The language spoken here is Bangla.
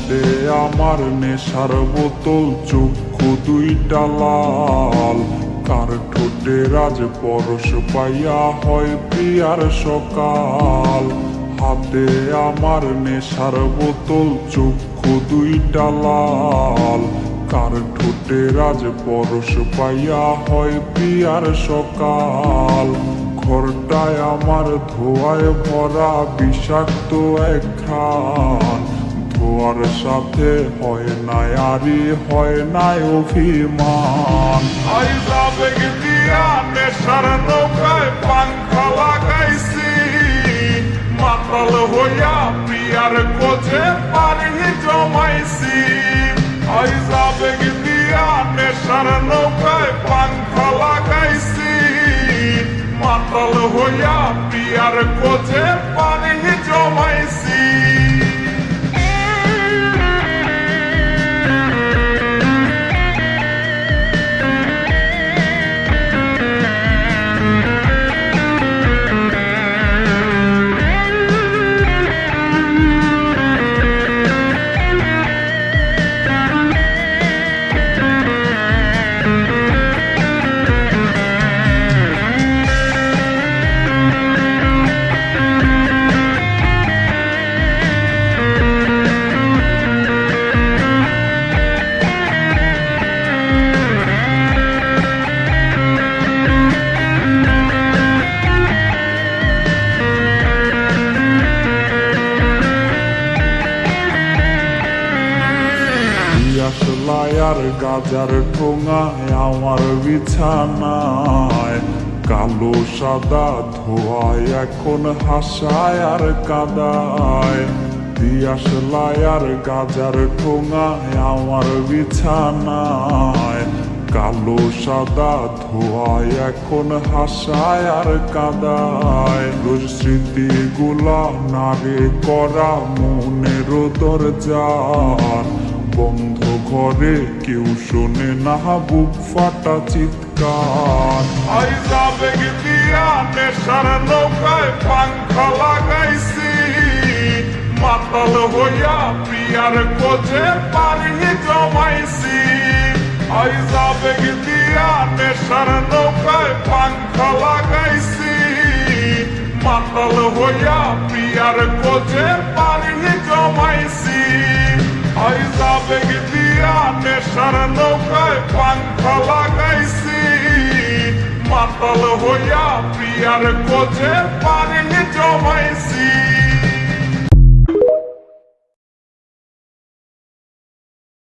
হাতে আমার নেশার বোতল, চক্ষু দুইটা লাল। কার ঠোঁটে রাজ পরশ পাইয়া হয় প্রিয়ার সকাল। হাতে আমার নেশার বোতল, চক্ষু দুইটা লাল। কার ঠোঁটে রাজ পরশ পাইয়া হয় প্রিয়ার সকাল। ঘরটায় আমার ধোঁয়ায় ভরা বিষাক্ত এক ঘ্রাণ। ধোঁয়ার সাথে হয় না আরি, হয় না অভিমান। আবেগ দিয়া নেশার নৌকায় পাংখা লাগাইছি, মাতাল হইয়া প্রিয়ার কোচে পানি জমাইছি। আবেগ দিয়া নেশার নৌকায় পাংখা লাগাইছি, মাতাল হইয়া প্রিয়ার কোচে পানি জমাইছি। আসলায়ার গাজার ঠোঙায় আমার বিছানায় কালো সাদা ধোয়ায় এখন হাসায় আর কাদায়। দিয়াশলায়ার গাজার ঠোঙায় আমার বিছানায় কালো সাদা ধোয়ায় এখন হাসায় আর কাদায়। রোজ স্মৃতিগুলা নারে করা মনের দরজার বন্ধ ঘরে কেউ শোনে না বুক ফাটা চিৎকার। আবেগ দিয়া নেশার নৌকায় পাংখা লাগাইছি, মাতাল হইয়া প্রিয়ার কোচে পানি জমাইছি। আবেগ দিয়া নেশার নৌকায় পাংখা লাগাইছি, মাতাল হইয়া প্রিয়ার কোচে পানি জমাইছি। আবেগ দিয়া নেশার নৌকায় পাংখা লাগাইছি, মাতাল হইয়া প্রিয়ার কোচে পানি জমাইছি।